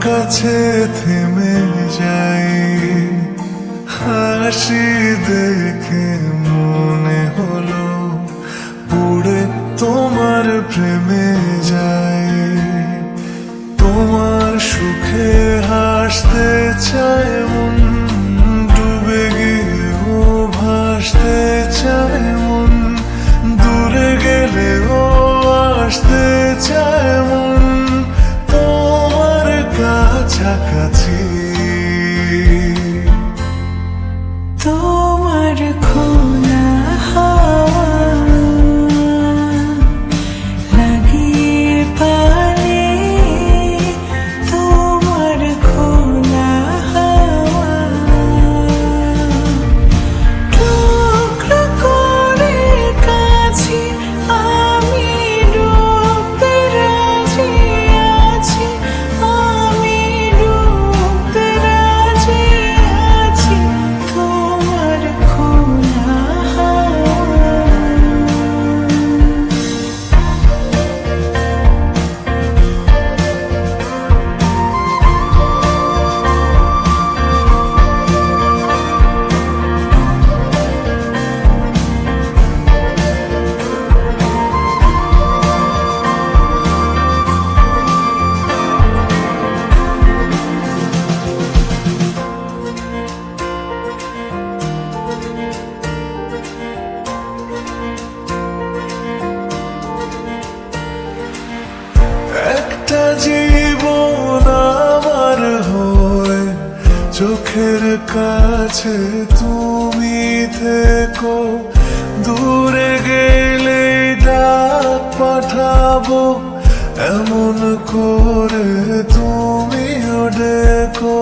কাছে থেমে যাই, হাসি দেখে মনে হলো পুড়ে তোমার প্রেমে যাই। তোমার সুখে হাসতে চায় মন, ডুবে গিয়েও ভাসতে চায় মন, দূরে গেলেও আসতে চায় মন তোমার কাছাকাছি। তোমার খোলা হাওয়া লাগিয়ে পালে, তোমার খোলা হাওয়া টুকরো করে কাছে আমি ডুবতে রাজি আছি, আমি ডুবতে রাজি আছি তোমার খোলা হাওয়া। একটা জীবন আমার হয়ে চোখের কাছে তুমি থেকো, দূরে গেলে ডাক পাঠাবো এমন করে তুমিও ডেকো।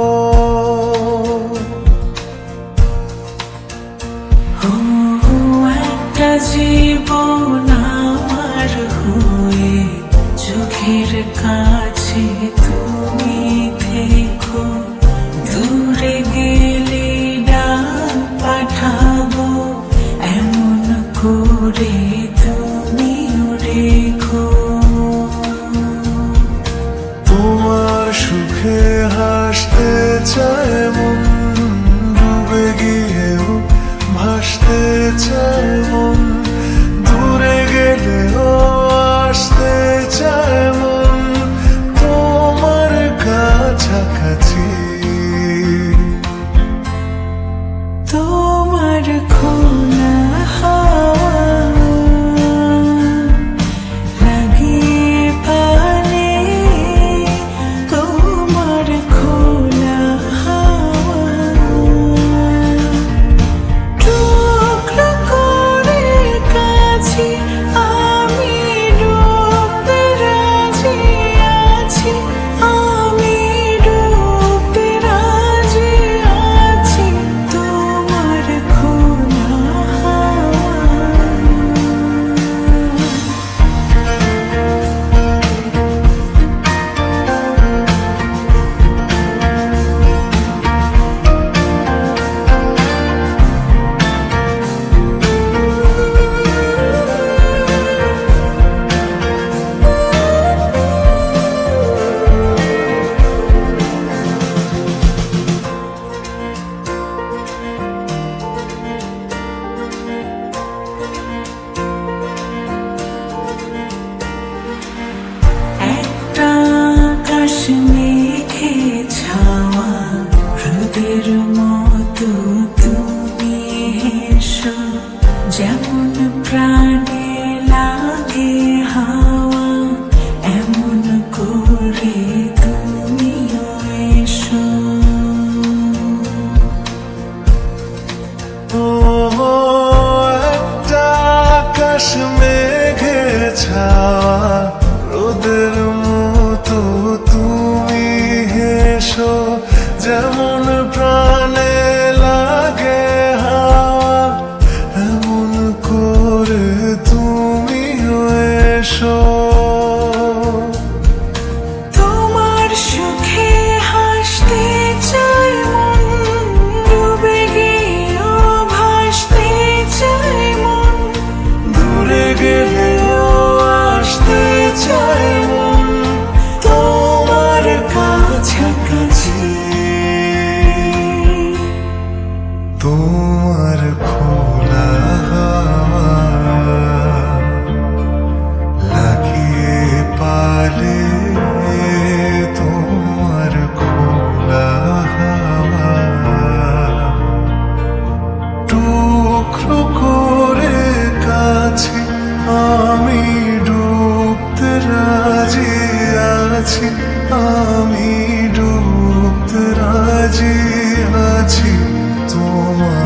একটা জীবন আমার হয়ে চোখের কাছে তুমি থেকো, দূরে গেলে ডাক পাঠাবো এমন করে তুমিও রেখো। তোমার সুখে হাসতে চায় মন, ডুবে গিয়েও ভাসতে চায় মন, দূরে গেলেও আসতে চায় মন তোমার কাছাকাছি। তোমার খোলা হাওয়া লাগিয়ে পালে, তোমার খোলা হাওয়া টুকরো করে রাজি আছি তোমার